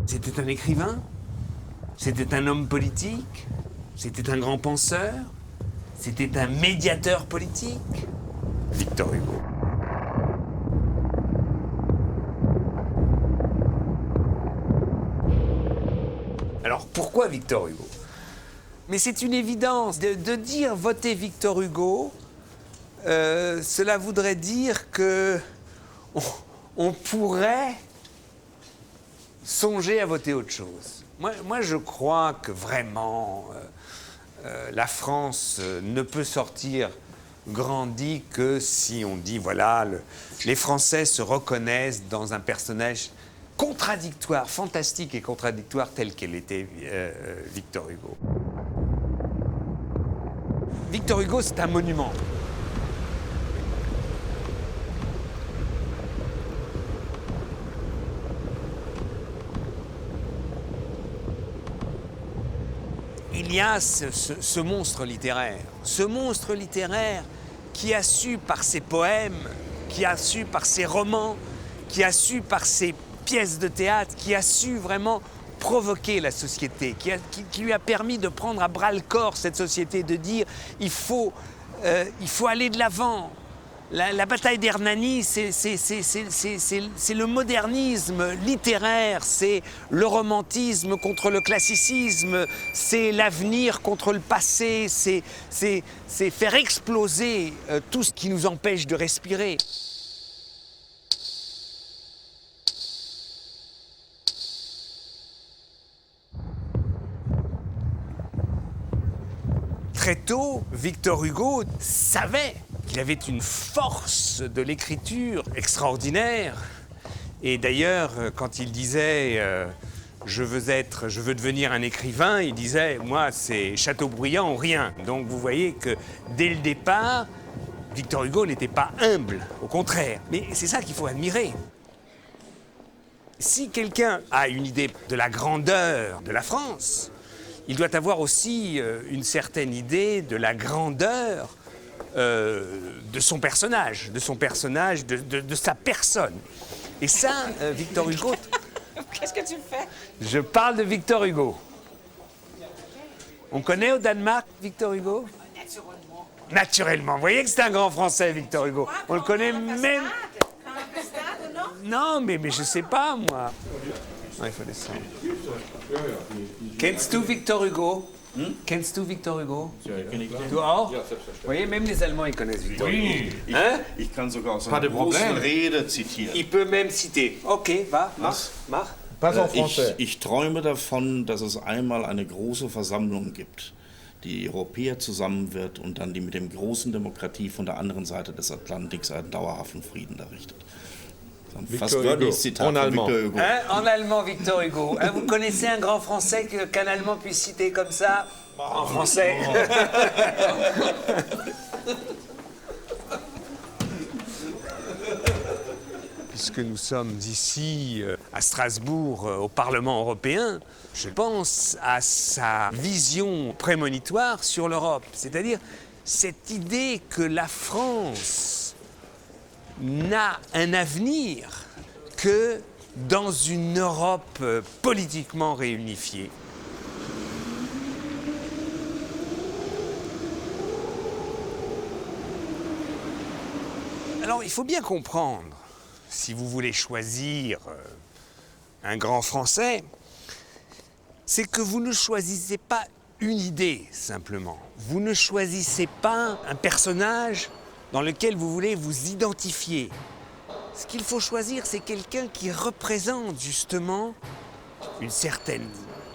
C'était un écrivain? C'était un homme politique? C'était un grand penseur? C'était un médiateur politique? Victor Hugo. Alors pourquoi Victor Hugo? Mais c'est une évidence. De dire voter Victor Hugo, cela voudrait dire que on pourrait songer à voter autre chose. Moi je crois que vraiment la France ne peut sortir grandie que si on dit voilà, les Français se reconnaissent dans un personnage contradictoire, fantastique et contradictoire tel qu'elle était Victor Hugo. Victor Hugo, c'est un monument. Il y a ce monstre littéraire qui a su par ses poèmes, qui a su par ses romans, qui a su par ses pièces de théâtre, qui a su vraiment provoquer la société, qui lui a permis de prendre à bras-le-corps cette société, de dire il faut aller de l'avant. La bataille d'Hernani, c'est le modernisme littéraire, c'est le romantisme contre le classicisme, c'est l'avenir contre le passé, c'est faire exploser tout ce qui nous empêche de respirer. Très tôt, Victor Hugo savait qu'il avait une force de l'écriture extraordinaire. Et d'ailleurs, quand il disait je veux devenir un écrivain, il disait moi c'est Chateaubriand ou rien. Donc vous voyez que dès le départ, Victor Hugo n'était pas humble, au contraire. Mais c'est ça qu'il faut admirer. Si quelqu'un a une idée de la grandeur de la France, il doit avoir aussi une certaine idée de la grandeur de son personnage, de sa personne. Et ça, Victor Hugo... Qu'est-ce que tu fais? Je parle de Victor Hugo. On connaît au Danemark Victor Hugo? Naturellement. Naturellement. Vous voyez que c'est un grand Français, Victor Hugo. On le connaît même... Non, mais je sais pas, moi. Ah, il faut descendre. Kennst du Victor Hugo? Kennst du Victor Hugo? Du auch? Vous voyez, même les Allemands, ils connaissent Victor Hugo. Hein? Ich kann sogar aus einer großen Rede zitieren. Il peut même citer. Ok, va, mach. Pas en français. Ich träume davon, dass es einmal eine große Versammlung gibt, die Europäer zusammen wird und dann die mit dem großen Demokratie von der anderen Seite des Atlantiks einen dauerhaften Frieden errichtet. Victor Hugo, en allemand. Victor Hugo. Hein? En allemand, Victor Hugo. Hein, vous connaissez un grand Français qu'un Allemand puisse citer comme ça? En français. Puisque nous sommes ici à Strasbourg, au Parlement européen, je pense à sa vision prémonitoire sur l'Europe. C'est-à-dire cette idée que la France n'a un avenir que dans une Europe politiquement réunifiée. Alors, il faut bien comprendre, si vous voulez choisir un grand Français, c'est que vous ne choisissez pas une idée, simplement. Vous ne choisissez pas un personnage dans lequel vous voulez vous identifier. Ce qu'il faut choisir, c'est quelqu'un qui représente justement une certaine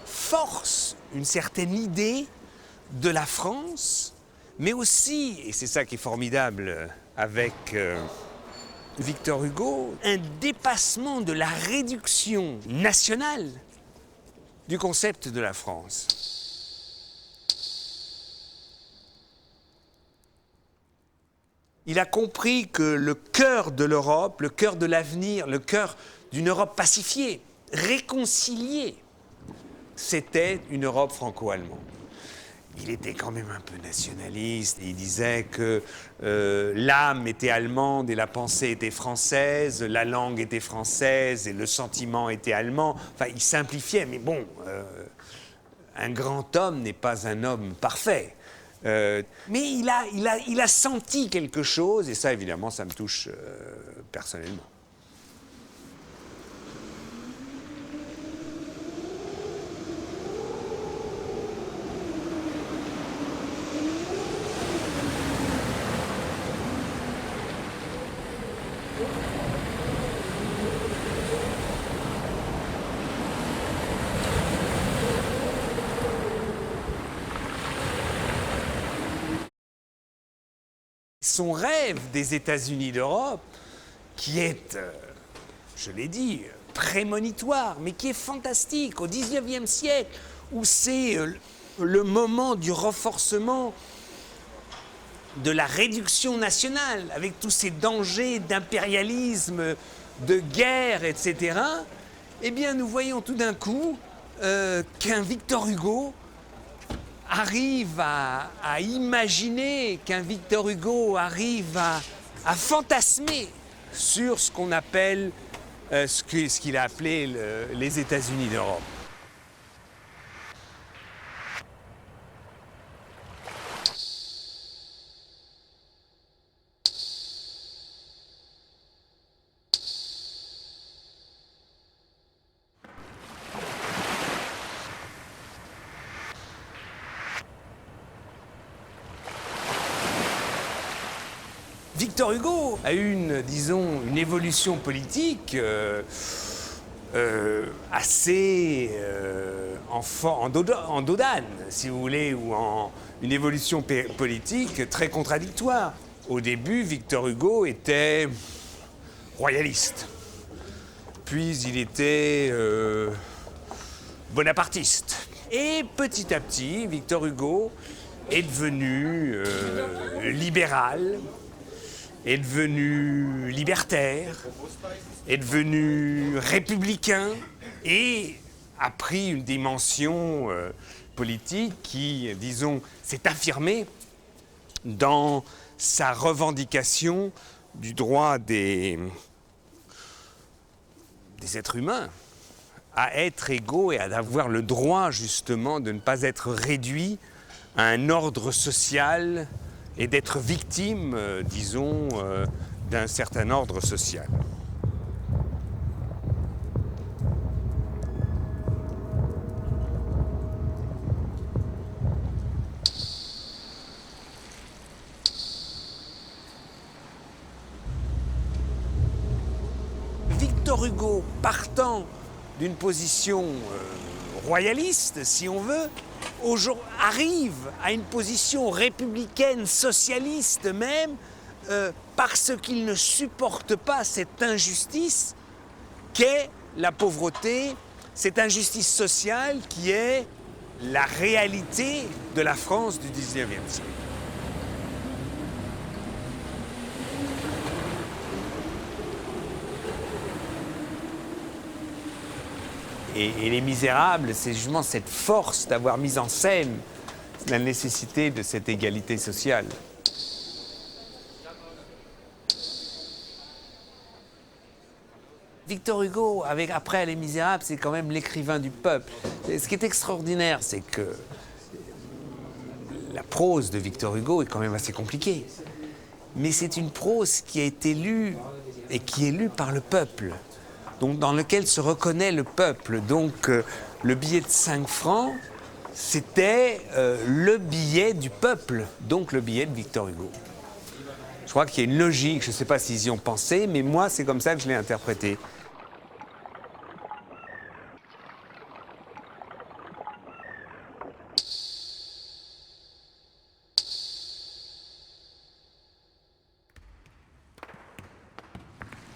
force, une certaine idée de la France, mais aussi, et c'est ça qui est formidable avec Victor Hugo, un dépassement de la réduction nationale du concept de la France. Il a compris que le cœur de l'Europe, le cœur de l'avenir, le cœur d'une Europe pacifiée, réconciliée, c'était une Europe franco-allemande. il était quand même un peu nationaliste. Il disait que l'âme était allemande et la pensée était française, la langue était française et le sentiment était allemand. Enfin, il simplifiait, mais bon, un grand homme n'est pas un homme parfait. Mais il a senti quelque chose, et ça, évidemment, ça me touche personnellement. Son rêve des États-Unis d'Europe, qui est, je l'ai dit, prémonitoire, mais qui est fantastique, au XIXe siècle, où c'est le moment du renforcement de la réduction nationale, avec tous ces dangers d'impérialisme, de guerre, etc., eh bien, nous voyons tout d'un coup qu'un Victor Hugo arrive à imaginer, qu'un Victor Hugo arrive à fantasmer sur ce qu'on appelle, ce qu'il a appelé les États-Unis d'Europe. Victor Hugo a eu une évolution politique assez en dodane, si vous voulez, ou une évolution politique très contradictoire. Au début, Victor Hugo était royaliste, puis il était bonapartiste. Et petit à petit, Victor Hugo est devenu libéral, est devenu libertaire, est devenu républicain et a pris une dimension politique qui, disons, s'est affirmée dans sa revendication du droit des êtres humains à être égaux et à avoir le droit, justement, de ne pas être réduit à un ordre social et d'être victime, disons, d'un certain ordre social. Victor Hugo, partant d'une position royaliste, si on veut, arrive à une position républicaine, socialiste même, parce qu'il ne supporte pas cette injustice qu'est la pauvreté, cette injustice sociale qui est la réalité de la France du XIXe siècle. Et Les Misérables, c'est justement cette force d'avoir mis en scène la nécessité de cette égalité sociale. Victor Hugo, après Les Misérables, c'est quand même l'écrivain du peuple. Et ce qui est extraordinaire, c'est que la prose de Victor Hugo est quand même assez compliquée. Mais c'est une prose qui a été lue et qui est lue par le peuple. Donc, dans lequel se reconnaît le peuple. Donc, le billet de 5 francs, c'était le billet du peuple, donc le billet de Victor Hugo. Je crois qu'il y a une logique, je ne sais pas s'ils y ont pensé, mais moi, c'est comme ça que je l'ai interprété.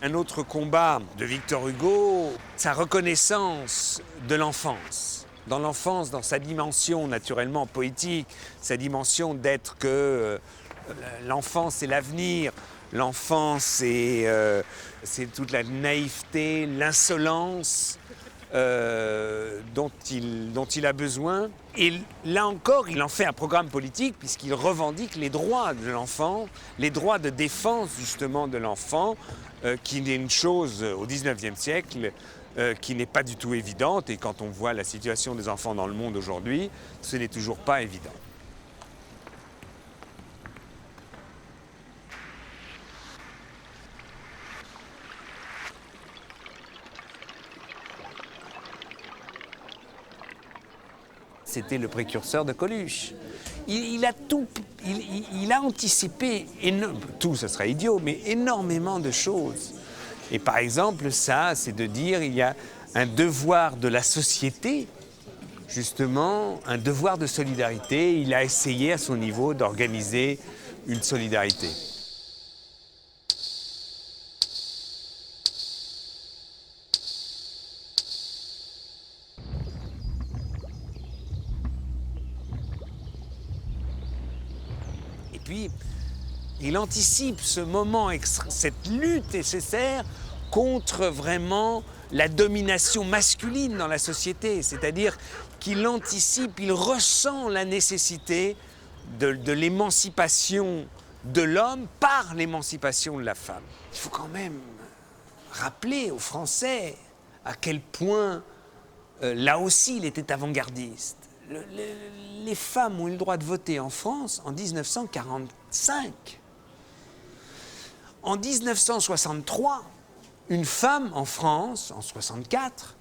Un autre combat de Victor Hugo, sa reconnaissance de l'enfance. Dans l'enfance, dans sa dimension naturellement poétique, sa dimension d'être que l'enfance c'est l'avenir, l'enfance c'est toute la naïveté, l'insolence dont il a besoin. Et là encore, il en fait un programme politique puisqu'il revendique les droits de l'enfant, les droits de défense justement de l'enfant, qui est une chose au XIXe siècle qui n'est pas du tout évidente. Et quand on voit la situation des enfants dans le monde aujourd'hui, ce n'est toujours pas évident. C'était le précurseur de Coluche. Il a anticipé, tout ce serait idiot, mais énormément de choses. Et par exemple, ça, c'est de dire il y a un devoir de la société, justement, un devoir de solidarité. Il a essayé à son niveau d'organiser une solidarité. Puis, il anticipe ce moment, cette lutte nécessaire contre vraiment la domination masculine dans la société. C'est-à-dire qu'il anticipe, il ressent la nécessité de l'émancipation de l'homme par l'émancipation de la femme. Il faut quand même rappeler aux Français à quel point, là aussi, il était avant-gardiste. Les femmes ont eu le droit de voter en France en 1945. En 1963, une femme en France, en 1964,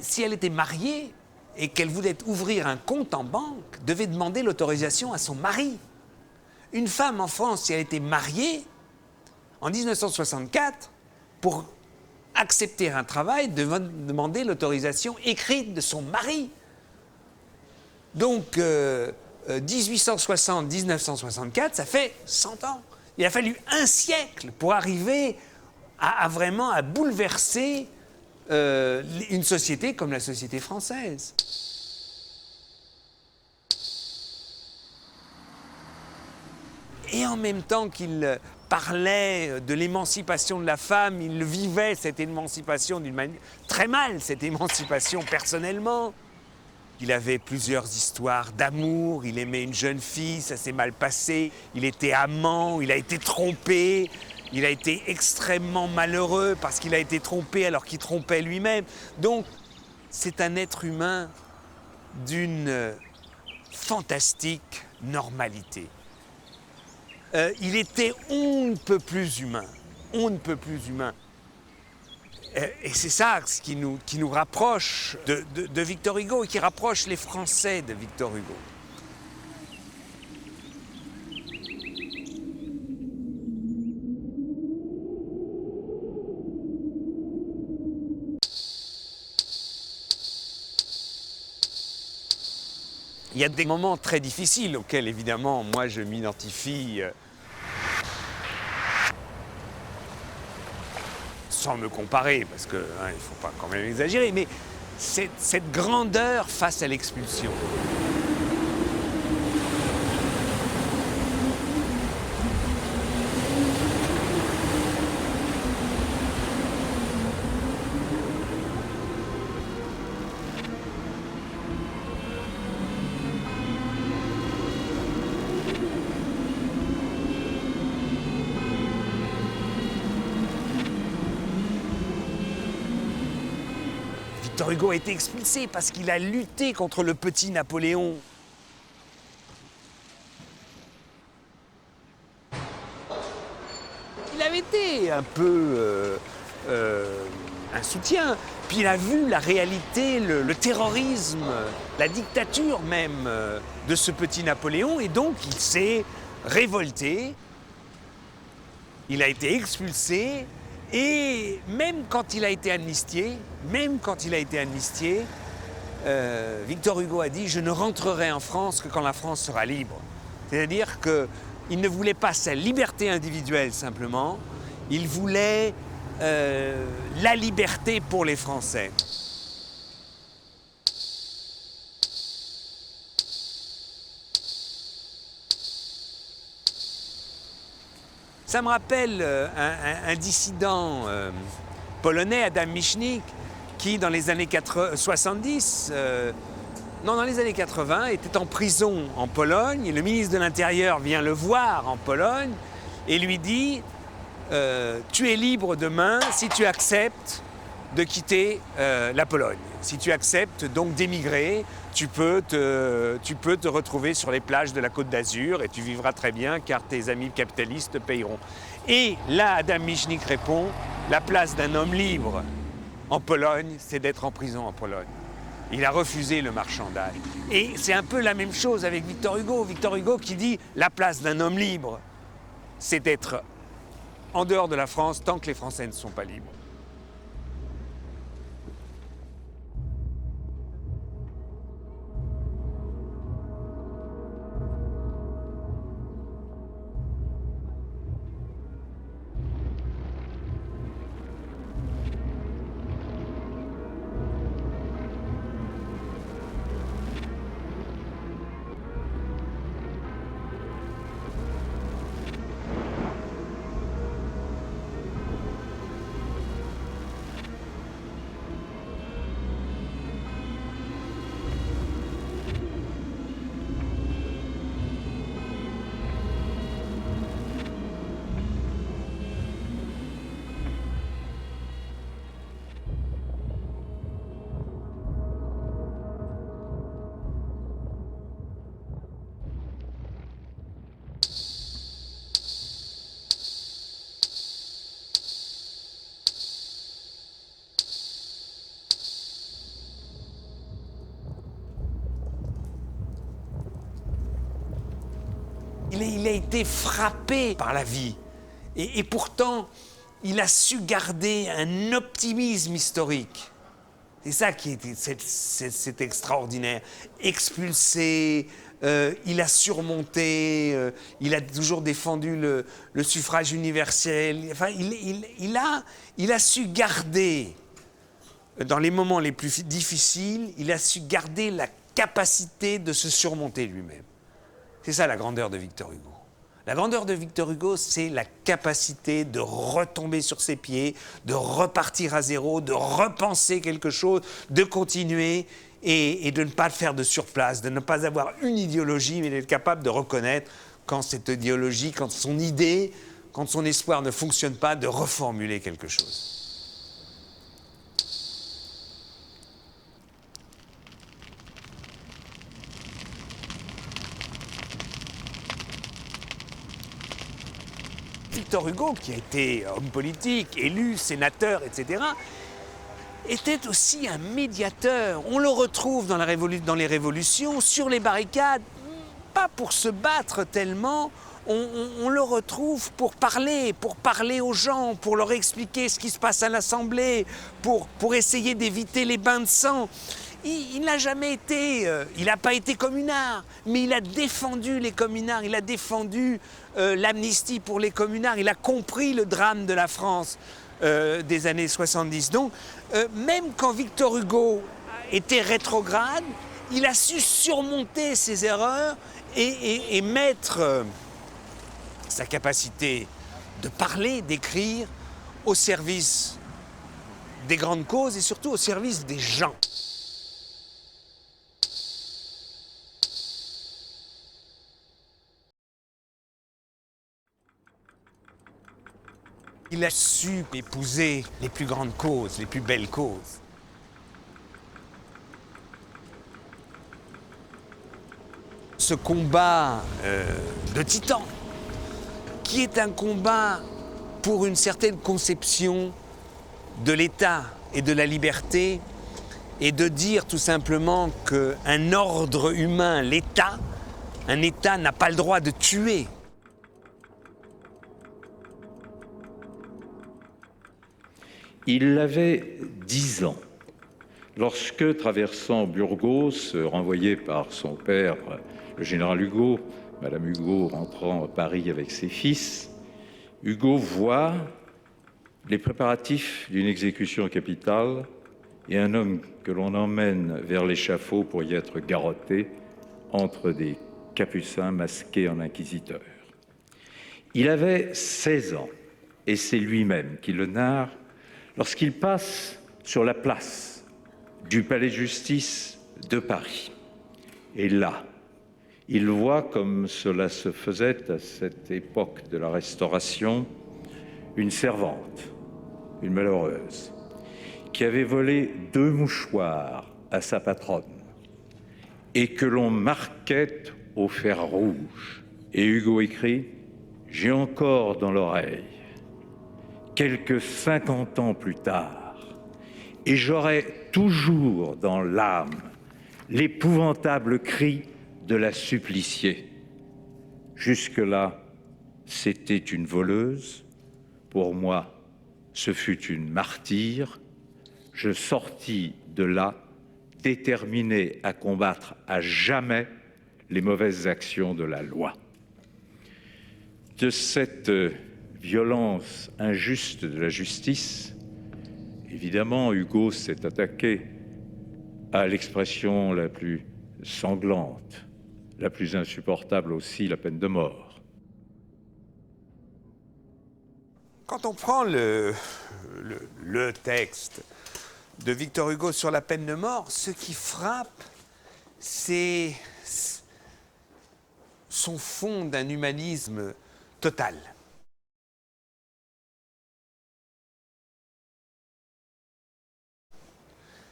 si elle était mariée et qu'elle voulait ouvrir un compte en banque, devait demander l'autorisation à son mari. Une femme en France, si elle était mariée, en 1964, pour accepter un travail, devait demander l'autorisation écrite de son mari. Donc, 1860-1964, ça fait 100 ans. Il a fallu un siècle pour arriver à vraiment à bouleverser une société comme la société française. Et en même temps qu'il parlait de l'émancipation de la femme, il vivait cette émancipation d'une manière très mal, cette émancipation personnellement. Il avait plusieurs histoires d'amour, il aimait une jeune fille, ça s'est mal passé, il était amant, il a été trompé, il a été extrêmement malheureux parce qu'il a été trompé alors qu'il trompait lui-même. Donc, c'est un être humain d'une fantastique normalité. Il était on ne peut plus humain, on ne peut plus humain. Et c'est ça ce qui nous rapproche de Victor Hugo et qui rapproche les Français de Victor Hugo. Il y a des moments très difficiles auxquels, évidemment, moi je m'identifie sans me comparer, parce qu'il ne faut pas quand même exagérer, mais cette grandeur face à l'expulsion. Victor Hugo a été expulsé parce qu'il a lutté contre le petit Napoléon. Il avait été un peu un soutien, puis il a vu la réalité, le terrorisme, la dictature même de ce petit Napoléon, et donc il s'est révolté, il a été expulsé. Et même quand il a été amnistié, Victor Hugo a dit « Je ne rentrerai en France que quand la France sera libre ». C'est-à-dire qu'il ne voulait pas sa liberté individuelle simplement, il voulait la liberté pour les Français. Ça me rappelle un dissident polonais, Adam Michnik, qui, dans les années 70, dans les années 80, était en prison en Pologne. Et le ministre de l'Intérieur vient le voir en Pologne et lui dit tu es libre demain si tu acceptes de quitter la Pologne. Si tu acceptes donc d'émigrer, tu peux te retrouver sur les plages de la Côte d'Azur et tu vivras très bien car tes amis capitalistes te payeront. Et là, Adam Michnik répond, la place d'un homme libre en Pologne, c'est d'être en prison en Pologne. Il a refusé le marchandage. Et c'est un peu la même chose avec Victor Hugo. Victor Hugo qui dit, la place d'un homme libre, c'est d'être en dehors de la France tant que les Français ne sont pas libres. Il a été frappé par la vie. Et pourtant, il a su garder un optimisme historique. C'est ça qui c'est extraordinaire. Expulsé, il a surmonté, il a toujours défendu le suffrage universel. Enfin, il a su garder, dans les moments les plus difficiles, il a su garder la capacité de se surmonter lui-même. C'est ça la grandeur de Victor Hugo. La grandeur de Victor Hugo, c'est la capacité de retomber sur ses pieds, de repartir à zéro, de repenser quelque chose, de continuer et de ne pas le faire de surplace, de ne pas avoir une idéologie, mais d'être capable de reconnaître quand cette idéologie, quand son idée, quand son espoir ne fonctionne pas, de reformuler quelque chose. Victor Hugo, qui a été homme politique, élu, sénateur, etc., était aussi un médiateur. On le retrouve dans les révolutions, sur les barricades, pas pour se battre tellement, on le retrouve pour parler aux gens, pour leur expliquer ce qui se passe à l'Assemblée, pour essayer d'éviter les bains de sang. Il n'a jamais été, il n'a pas été communard, mais il a défendu les communards, il a défendu l'amnistie pour les communards, il a compris le drame de la France des années 70. Donc, même quand Victor Hugo était rétrograde, il a su surmonter ses erreurs et mettre sa capacité de parler, d'écrire, au service des grandes causes et surtout au service des gens. Il a su épouser les plus grandes causes, les plus belles causes. Ce combat de titans, qui est un combat pour une certaine conception de l'État et de la liberté, et de dire tout simplement qu'un ordre humain, l'État, un État n'a pas le droit de tuer. Il avait 10 ans lorsque, traversant Burgos, renvoyé par son père, le général Hugo, Madame Hugo rentrant à Paris avec ses fils, Hugo voit les préparatifs d'une exécution capitale et un homme que l'on emmène vers l'échafaud pour y être garrotté entre des capucins masqués en inquisiteurs. Il avait 16 ans et c'est lui-même qui le narre lorsqu'il passe sur la place du Palais de Justice de Paris. Et là, il voit, comme cela se faisait à cette époque de la Restauration, une servante, une malheureuse, qui avait volé 2 mouchoirs à sa patronne et que l'on marquait au fer rouge. Et Hugo écrit « J'ai encore dans l'oreille, quelques 50 ans plus tard, et j'aurai toujours dans l'âme l'épouvantable cri de la suppliciée. Jusque-là, c'était une voleuse. Pour moi, ce fut une martyre. Je sortis de là, déterminé à combattre à jamais les mauvaises actions de la loi. » De cette violence injuste de la justice, évidemment, Hugo s'est attaqué à l'expression la plus sanglante, la plus insupportable aussi, la peine de mort. Quand on prend le texte de Victor Hugo sur la peine de mort, ce qui frappe, c'est son fond d'un humanisme total.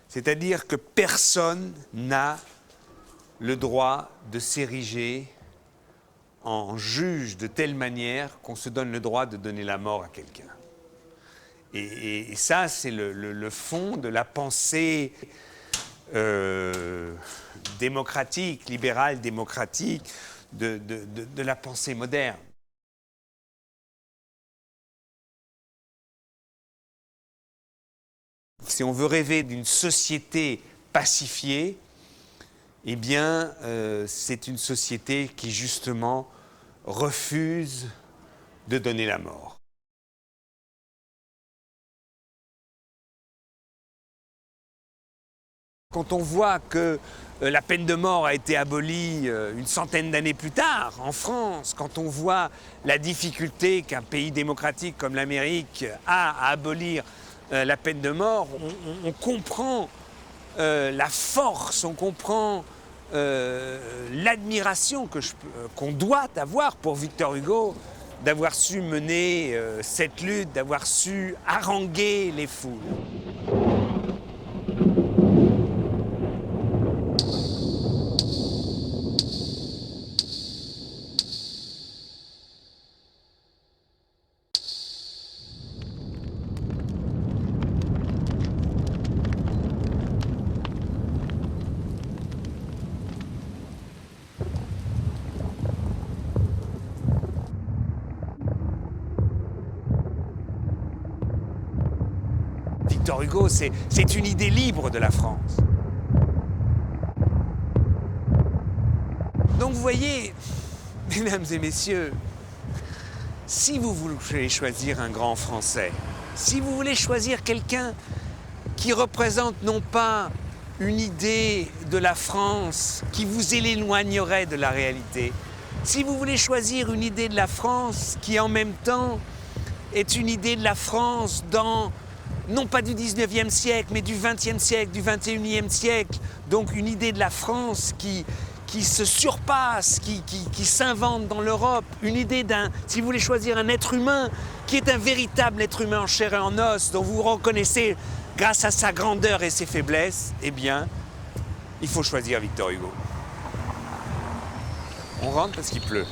C'est-à-dire que personne n'a le droit de s'ériger en juge de telle manière qu'on se donne le droit de donner la mort à quelqu'un. Et ça, c'est le fond de la pensée démocratique, libérale, démocratique, de la pensée moderne. Si on veut rêver d'une société pacifiée, eh bien, c'est une société qui, justement, refuse de donner la mort. Quand on voit que la peine de mort a été abolie une centaine d'années plus tard en France, quand on voit la difficulté qu'un pays démocratique comme l'Amérique a à abolir la peine de mort, on comprend la force, on comprend l'admiration qu'on doit avoir pour Victor Hugo, d'avoir su mener cette lutte, d'avoir su haranguer les foules. Victor Hugo, c'est une idée libre de la France. Donc vous voyez, mesdames et messieurs, si vous voulez choisir un grand Français, si vous voulez choisir quelqu'un qui représente non pas une idée de la France qui vous éloignerait de la réalité, si vous voulez choisir une idée de la France qui en même temps est une idée de la France dans non pas du 19e siècle, mais du 20e siècle, du 21e siècle. Donc une idée de la France qui se surpasse, qui s'invente dans l'Europe. Une idée si vous voulez choisir un être humain, qui est un véritable être humain en chair et en os, dont vous reconnaissez grâce à sa grandeur et ses faiblesses, eh bien, il faut choisir Victor Hugo. On rentre parce qu'il pleut.